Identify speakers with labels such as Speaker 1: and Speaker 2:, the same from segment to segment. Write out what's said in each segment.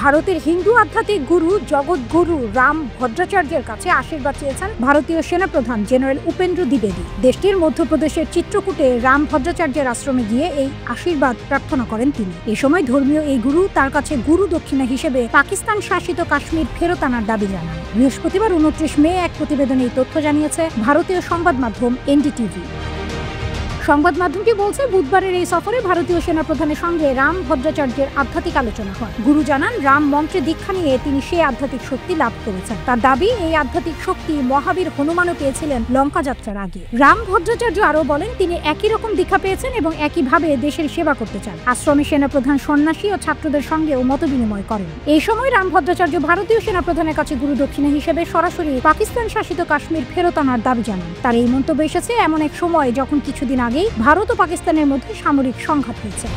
Speaker 1: ভারতের হিন্দু আধ্যাত্মিক গুরু জগৎগুরু রাম ভদ্রাচার্যের কাছে আশীর্বাদ চেয়েছেন ভারতীয় সেনাপ্রধান জেনারেল উপেন্দ্র দ্বিবেদী। দেশটির মধ্যপ্রদেশের চিত্রকূটে রাম ভদ্রাচার্যের আশ্রমে গিয়ে এই আশীর্বাদ প্রার্থনা করেন তিনি। এ সময় ধর্মীয় এই গুরু তার কাছে গুরু দক্ষিণা হিসেবে পাকিস্তান শাসিত কাশ্মীর ফেরত আনার দাবি জানান। বৃহস্পতিবার 29 মে এক প্রতিবেদনে এই তথ্য জানিয়েছে ভারতীয় সংবাদ মাধ্যম এনডিটিভি। সংবাদ মাধ্যমটি বলছে, বুধবারের এই সফরে ভারতীয় সেনাপ্রধানের সঙ্গে রাম ভদ্রাচার্যের আধ্যাত্মিক আলোচনা হয়। গুরু জানান, রাম মন্ত্রে দীক্ষা নিয়ে তিনি সেই আধ্যাত্মিক শক্তি লাভ করেছেন। তার দাবি, এই আধ্যাত্মিক শক্তি মহাবীর হনুমানও পেয়েছিলেন লঙ্কা যাত্রার আগে। রাম ভদ্রাচার্য আরও বলেন, তিনি একই রকম দীক্ষা পেয়েছেন এবং একইভাবে দেশের সেবা করতে চান। আশ্রমে সেনাপ্রধান সন্ন্যাসী ও ছাত্রদের সঙ্গেও মত বিনিময় করেন। এই সময় রাম ভদ্রাচার্য ভারতীয় সেনাপ্রধানের কাছে গুরু দক্ষিণা হিসেবে সরাসরি পাকিস্তান শাসিত কাশ্মীর ফেরত আনার দাবি জানান। তার এই মন্তব্য এসেছে এমন এক সময় যখন কিছুদিন আগে ভারত ও পাকিস্তানের মধ্যে সামরিক সংঘাত হয়েছে।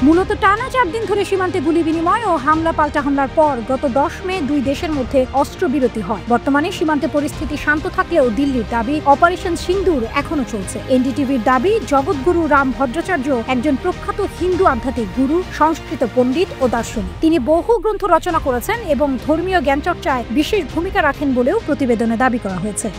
Speaker 1: মূলত টানা 4 দিন ধরে সীমান্তে গুলি বিনিময় ও হামলা পাল্টা হামলার পর গত 10 মে দুই দেশের মধ্যে অস্ত্রবিরতি হয়। বর্তমানে সীমান্তে পরিস্থিতি শান্ত থাকলেও দিল্লির দাবি অপারেশন সিন্দুর এখনো চলছে। এনডিটিভির দাবি, জগৎগুরু রাম ভদ্রাচার্য একজন প্রখ্যাত হিন্দু আধ্যাত্মিক গুরু, সংস্কৃত পণ্ডিত ও দার্শনিক। তিনি বহু গ্রন্থ রচনা করেছেন এবং ধর্মীয় জ্ঞানচর্চায় বিশেষ ভূমিকা রাখেন বলেও প্রতিবেদনে দাবি করা হয়েছে।